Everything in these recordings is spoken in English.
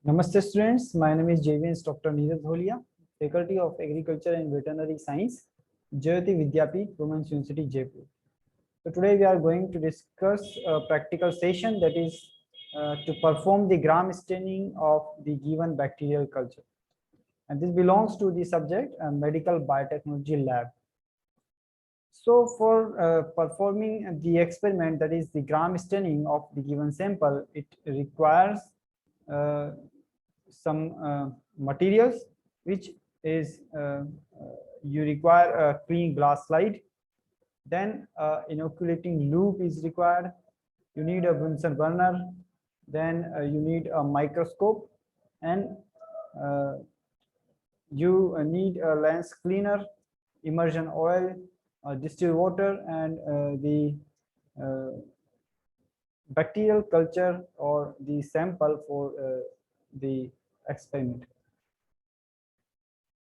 Namaste students, my name is JVS Dr. Neeraj Dholia, Faculty of Agriculture and Veterinary Science, Jayoti Vidyapeeth, Women's University, Jaipur. So today we are going to discuss a practical session that is to perform the gram staining of the given bacterial culture. And this belongs to the subject medical biotechnology lab. So for performing the experiment, that is the gram staining of the given sample, it requires some materials, which is you require a clean glass slide, then inoculating loop is required, you need a Bunsen burner, then you need a microscope, and you need a lens cleaner, immersion oil, distilled water, and the bacterial culture or the sample for the experiment.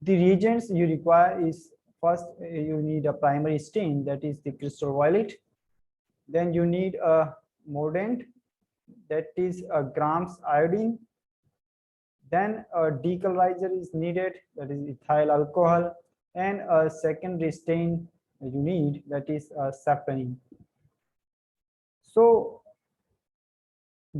The reagents you require is first you need a primary stain, that is the crystal violet. Then you need a mordant, that is a grams iodine. Then a decolorizer is needed, that is ethyl alcohol, and a secondary stain you need, that is safranin. So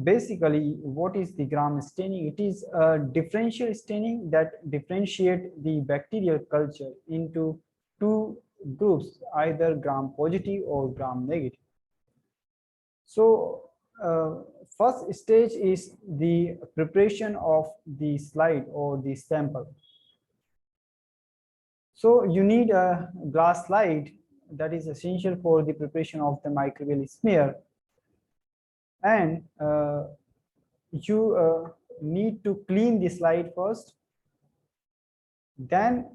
basically, what is the gram staining? It is a differential staining that differentiate the bacterial culture into two groups, either gram positive or gram negative. So first stage is the preparation of the slide or the sample. So you need a glass slide that is essential for the preparation of the microbial smear, and you need to clean the slide first, then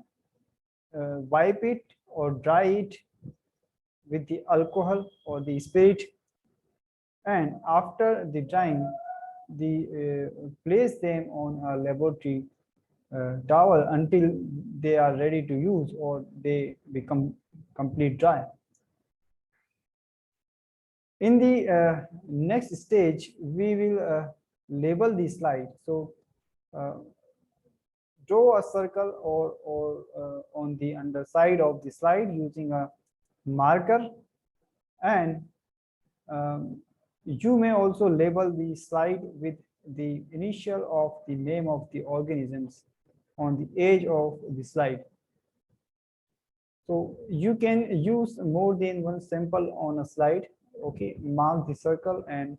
wipe it or dry it with the alcohol or the spirit, and after the drying, place them on a laboratory towel until they are ready to use or they become complete dry. In the next stage, we will label the slide. So draw a circle or on the underside of the slide using a marker, and you may also label the slide with the initial of the name of the organisms on the edge of the slide. So you can use more than one sample on a slide. Okay, mark the circle and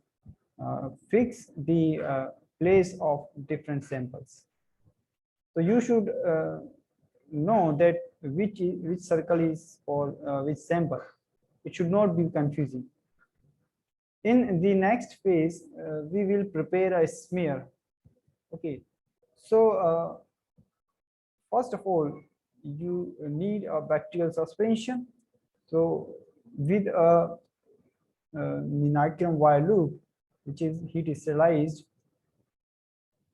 fix the place of different samples. So you should know that which circle is for which sample. It should not be confusing. In the next phase, we will prepare a smear. Okay, so first of all, you need a bacterial suspension. So with a nitrum wire loop, which is heat sterilized,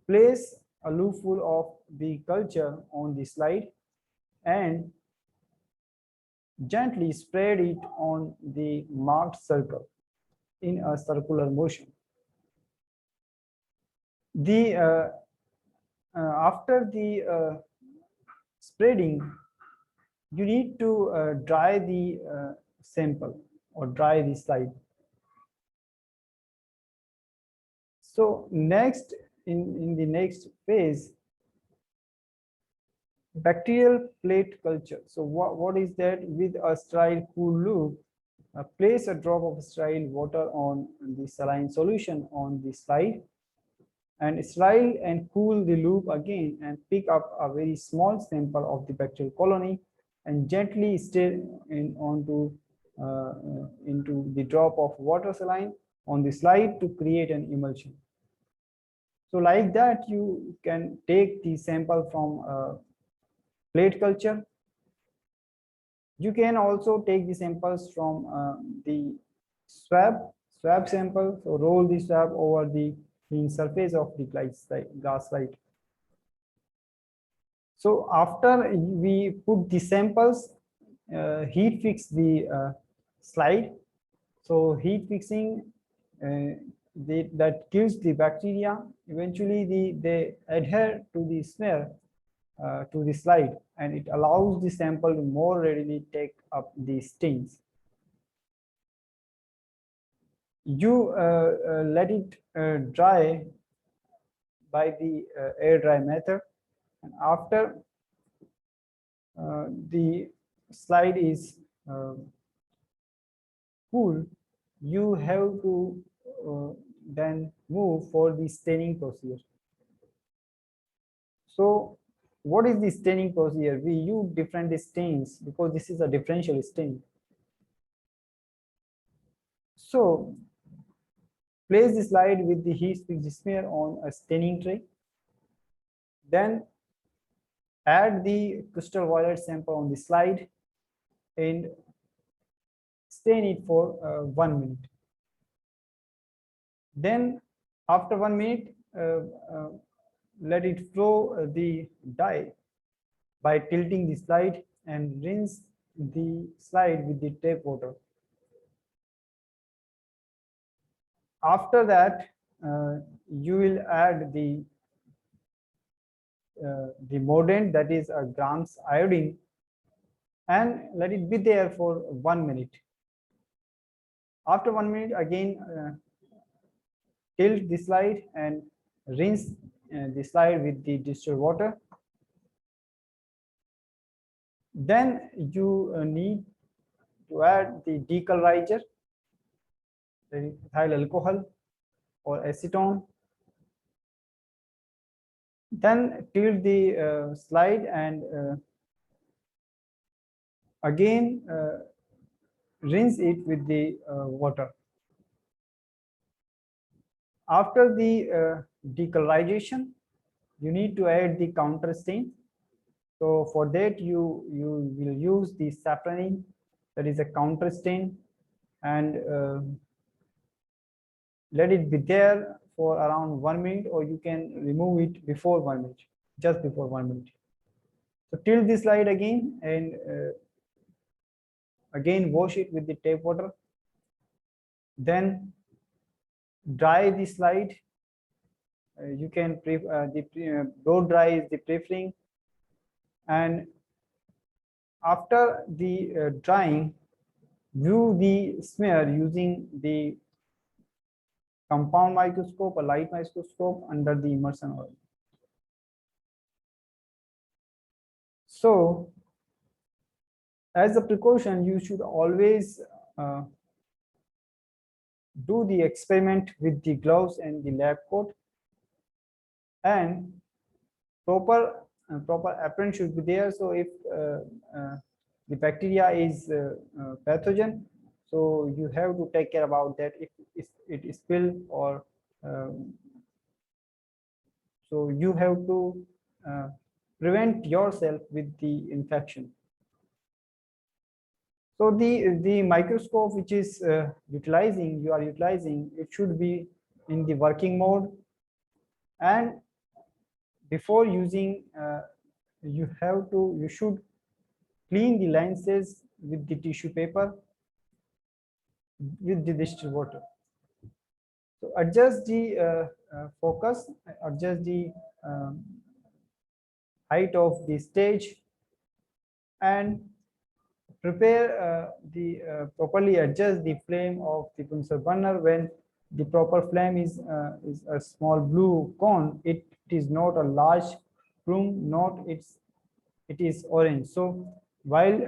place a loopful of the culture on the slide and gently spread it on the marked circle in a circular motion. After the spreading, you need to dry the sample or dry the slide. So next, in the next phase, bacterial plate culture. So what is that? With a sterile cool loop, place a drop of sterile water on the saline solution on the slide, and sterile and cool the loop again, and pick up a very small sample of the bacterial colony and gently stir in onto into the drop of water saline on the slide to create an emulsion. So like that, you can take the sample from plate culture. You can also take the samples from the swab sample. So roll the swab over the clean surface of the glass slide. So after we put the samples, heat fix the slide. So heat fixing that kills the bacteria. Eventually they adhere to the smear to the slide, and it allows the sample to more readily take up the stains. You let it dry by the air dry method, and after the slide is cool, you have to then move for the staining procedure. So what is the staining procedure? We use different stains because this is a differential stain. So place the slide with the heat fixed smear on a staining tray. Then add the crystal violet sample on the slide and stain it for 1 minute. Then after 1 minute, let it flow the dye by tilting the slide and rinse the slide with the tap water. After that, you will add the mordant, that is a grams iodine, and let it be there for 1 minute. After 1 minute, again tilt the slide and rinse the slide with the distilled water. Then you need to add the decolorizer, ethyl alcohol or acetone. Then tilt the slide and again rinse it with the water. After the decolorization, you need to add the counter stain. So for that, you will use the safranin, that is a counter stain, and let it be there for around 1 minute, or you can remove it before 1 minute, just before 1 minute. So tilt the slide again and again wash it with the tap water. Then dry the slide. You can blow dry is the preferring, and after the drying, view the smear using the compound microscope or light microscope under the immersion oil. So as a precaution, you should always do the experiment with the gloves and the lab coat, and proper apron should be there. So if the bacteria is pathogen, so you have to take care about that. If it is spilled or so you have to prevent yourself with the infection. So the microscope which is you are utilizing, it should be in the working mode, and before using you should clean the lenses with the tissue paper with the distilled water. So adjust the focus, adjust the height of the stage, and prepare properly adjust the flame of the Bunsen burner. When the proper flame is a small blue cone, it is not a large plume, it is orange. So while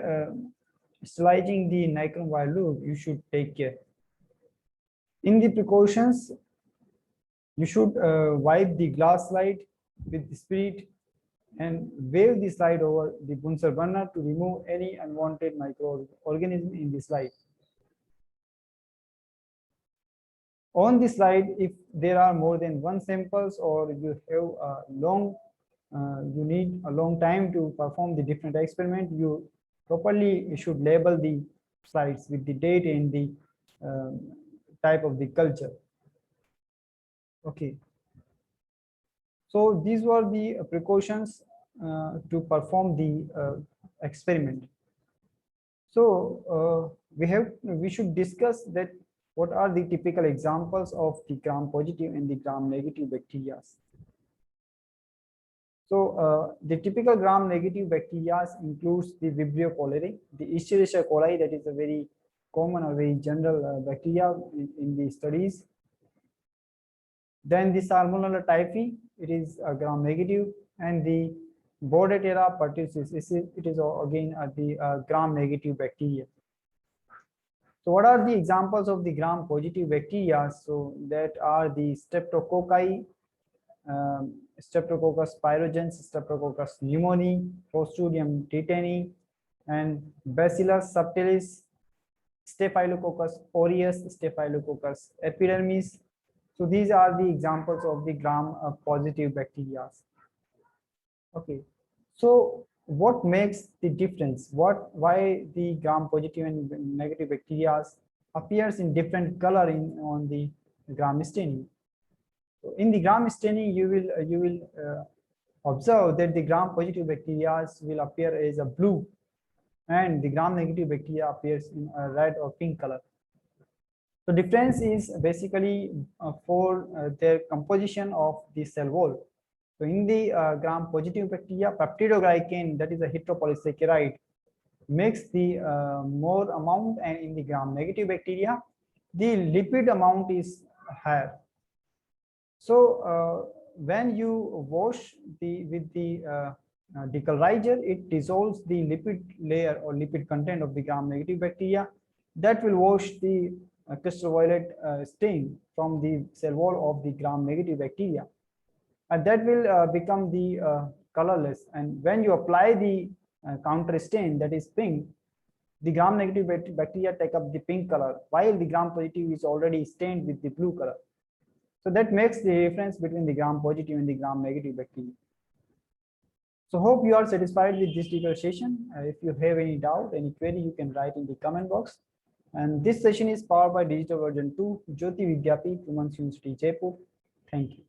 sterilizing the nitron wire loop, you should take care. In the precautions, you should wipe the glass slide with the spirit and wave the slide over the Bunsen burner to remove any unwanted microorganism in the slide. On the slide, if there are more than one samples, or you have you need a long time to perform the different experiment, you should label the slides with the date and the type of the culture. Okay. So these were the precautions to perform the experiment. So we should discuss that What are the typical examples of the gram-positive and the gram-negative bacteria? So the typical gram-negative bacteria includes the Vibrio cholerae, the Escherichia coli, that is a very common or very general bacteria in the studies. Then the Salmonella typhi, it is a gram-negative, and the Bordetella pertussis, it is again the gram-negative bacteria. So what are the examples of the gram-positive bacteria? So that are the Streptococci, Streptococcus pyrogens, Streptococcus pneumoniae, Clostridium tetani, and Bacillus subtilis, Staphylococcus aureus, Staphylococcus epidermis. So these are the examples of the gram-positive bacteria. Okay, so what makes the difference? Why the gram-positive and negative bacteria appears in different color on the gram staining? So in the gram staining, you will observe that the gram-positive bacteria will appear as a blue, and the gram-negative bacteria appears in a red or pink color. So difference is basically for their composition of the cell wall. So in the gram-positive bacteria, peptidoglycan, that is a heteropolysaccharide, makes the more amount, and in the gram-negative bacteria, the lipid amount is higher. So when you wash with the decolorizer, it dissolves the lipid layer or lipid content of the gram-negative bacteria. That will wash the crystal violet stain from the cell wall of the gram-negative bacteria, and that will become the colorless. And when you apply the counter stain, that is pink, the gram-negative bacteria take up the pink color, while the gram-positive is already stained with the blue color. So that makes the difference between the gram-positive and the gram-negative bacteria. So hope you are satisfied with this tutorial session. If you have any doubt, any query, you can write in the comment box. And this session is powered by Digital Version 2, Jyoti Vidyapeeth, Women's University, Jaipur. Thank you.